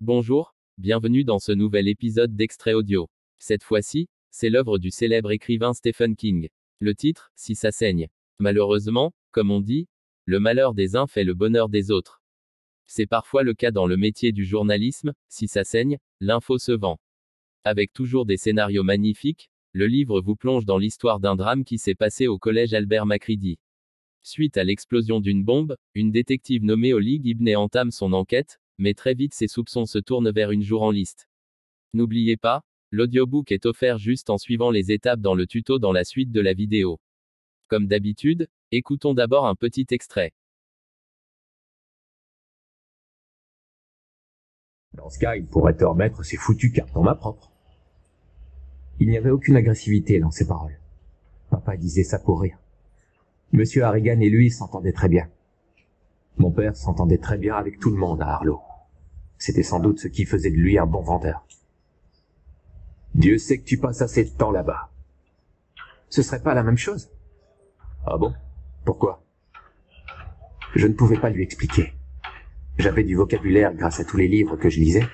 Bonjour, bienvenue dans ce nouvel épisode d'Extrait Audio. Cette fois-ci, c'est l'œuvre du célèbre écrivain Stephen King. Le titre, Si ça saigne. Malheureusement, comme on dit, le malheur des uns fait le bonheur des autres. C'est parfois le cas dans le métier du journalisme, si ça saigne, l'info se vend. Avec toujours des scénarios magnifiques, le livre vous plonge dans l'histoire d'un drame qui s'est passé au collège Albert Macready. Suite à l'explosion d'une bombe, une détective nommée Olig Ibn entame son enquête, mais très vite ses soupçons se tournent vers une journaliste. N'oubliez pas, l'audiobook est offert juste en suivant les étapes dans le tuto dans la suite de la vidéo. Comme d'habitude, écoutons d'abord un petit extrait. Dans ce cas, il pourrait te remettre ses foutues cartes en main propre. Il n'y avait aucune agressivité dans ses paroles. Papa disait ça pour rire. Monsieur Harrigan et lui s'entendaient très bien. Mon père s'entendait très bien avec tout le monde à Harlow. C'était sans doute ce qui faisait de lui un bon vendeur. Dieu sait que tu passes assez de temps là-bas. Ce serait pas la même chose? Ah bon? Pourquoi? Je ne pouvais pas lui expliquer. J'avais du vocabulaire grâce à tous les livres que je lisais,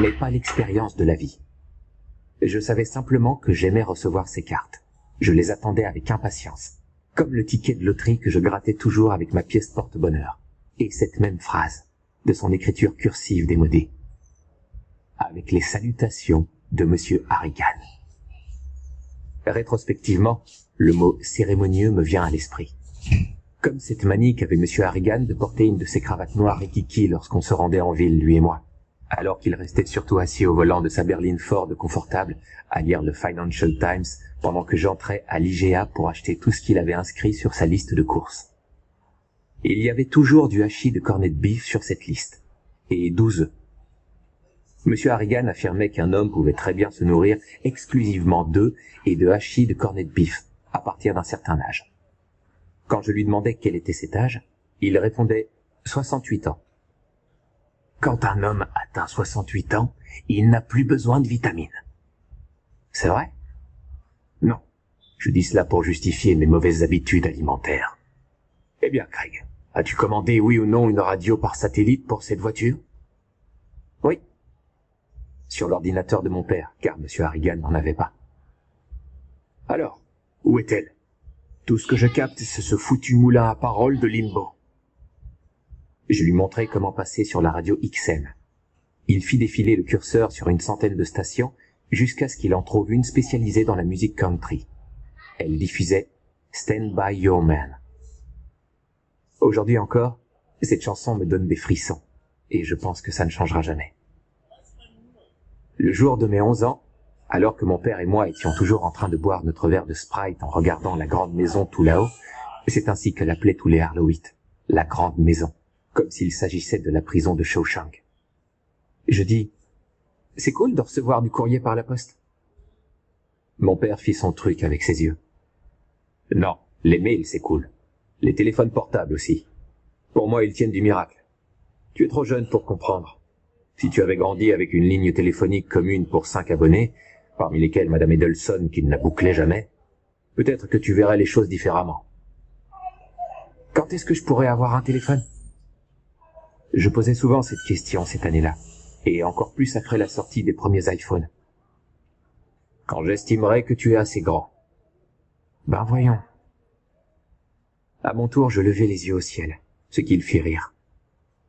mais pas l'expérience de la vie. Je savais simplement que j'aimais recevoir ces cartes. Je les attendais avec impatience, comme le ticket de loterie que je grattais toujours avec ma pièce porte-bonheur. Et cette même phrase, de son écriture cursive démodée. Avec les salutations de Monsieur Harrigan. Rétrospectivement, le mot cérémonieux me vient à l'esprit. Comme cette manie qu'avait Monsieur Harrigan de porter une de ses cravates noires et kiki lorsqu'on se rendait en ville, lui et moi, alors qu'il restait surtout assis au volant de sa berline Ford confortable à lire le Financial Times pendant que j'entrais à l'IGA pour acheter tout ce qu'il avait inscrit sur sa liste de courses. Il y avait toujours du hachis de cornet de beef sur cette liste, et 12 œufs. Monsieur Harrigan affirmait qu'un homme pouvait très bien se nourrir exclusivement d'œufs et de hachis de cornet de beef à partir d'un certain âge. Quand je lui demandais quel était cet âge, il répondait 68 ans. Quand un homme atteint 68 ans, il n'a plus besoin de vitamines. C'est vrai? Non. Je dis cela pour justifier mes mauvaises habitudes alimentaires. Eh bien, Craig, as-tu commandé oui ou non une radio par satellite pour cette voiture? Oui. Sur l'ordinateur de mon père, car M. Harrigan n'en avait pas. Alors, où est-elle? Tout ce que je capte, c'est ce foutu moulin à paroles de Limbo. Je lui montrai comment passer sur la radio XM. Il fit défiler le curseur sur une centaine de stations jusqu'à ce qu'il en trouve une spécialisée dans la musique country. Elle diffusait Stand By Your Man. Aujourd'hui encore, cette chanson me donne des frissons, et je pense que ça ne changera jamais. Le jour de mes 11 ans, alors que mon père et moi étions toujours en train de boire notre verre de Sprite en regardant la grande maison tout là-haut, c'est ainsi que l'appelaient tous les Harlowites, la grande maison, comme s'il s'agissait de la prison de Shawshank. Je dis, c'est cool de recevoir du courrier par la poste. Mon père fit son truc avec ses yeux. Non, les mails c'est cool. Les téléphones portables aussi. Pour moi, ils tiennent du miracle. Tu es trop jeune pour comprendre. Si tu avais grandi avec une ligne téléphonique commune pour 5 abonnés, parmi lesquels Madame Edelson qui ne la bouclait jamais, peut-être que tu verrais les choses différemment. Quand est-ce que je pourrais avoir un téléphone? Je posais souvent cette question cette année-là, et encore plus après la sortie des premiers iPhones. Quand j'estimerai que tu es assez grand. Ben voyons. À mon tour, je levai les yeux au ciel, ce qui le fit rire.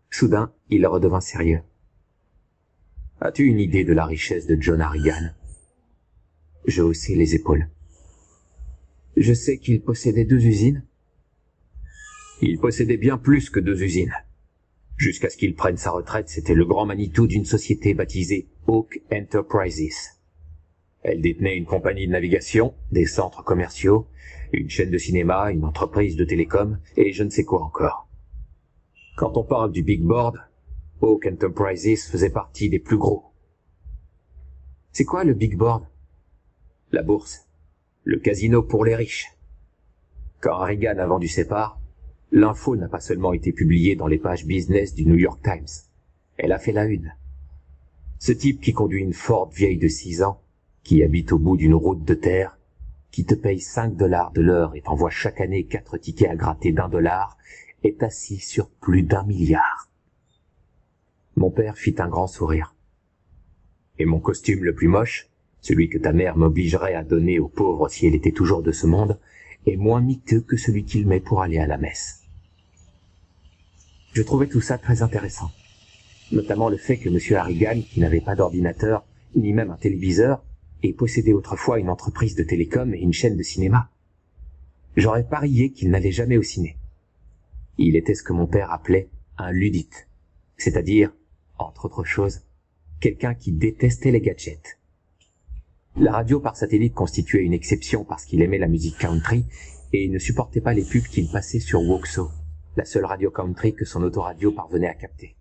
Soudain, il redevint sérieux. As-tu une idée de la richesse de John Harrigan? Je haussai les épaules. Je sais qu'il possédait 2 usines. Il possédait bien plus que 2 usines. Jusqu'à ce qu'il prenne sa retraite, c'était le grand Manitou d'une société baptisée Oak Enterprises. Elle détenait une compagnie de navigation, des centres commerciaux, une chaîne de cinéma, une entreprise de télécom, et je ne sais quoi encore. Quand on parle du Big Board, Oak Enterprises faisait partie des plus gros. C'est quoi le Big Board? La bourse. Le casino pour les riches. Quand Harrigan a vendu ses parts, l'info n'a pas seulement été publiée dans les pages business du New York Times. Elle a fait la une. Ce type qui conduit une Ford vieille de 6 ans, qui habite au bout d'une route de terre, qui te paye 5 $ de l'heure et t'envoie chaque année 4 tickets à gratter d'1 $, est assis sur plus d'1 milliard. Mon père fit un grand sourire, Et mon costume le plus moche, celui que ta mère m'obligerait à donner aux pauvres si elle était toujours de ce monde, est moins miteux que celui qu'il met pour aller à la messe. Je trouvais tout ça très intéressant, notamment le fait que M. Harrigan, qui n'avait pas d'ordinateur, ni même un téléviseur, ait possédé autrefois une entreprise de télécom et une chaîne de cinéma. J'aurais parié qu'il n'allait jamais au ciné. Il était ce que mon père appelait un luddite, c'est-à-dire, entre autres choses, quelqu'un qui détestait les gadgets. La radio par satellite constituait une exception parce qu'il aimait la musique country et il ne supportait pas les pubs qu'il passait sur Woxo, la seule radio country que son autoradio parvenait à capter.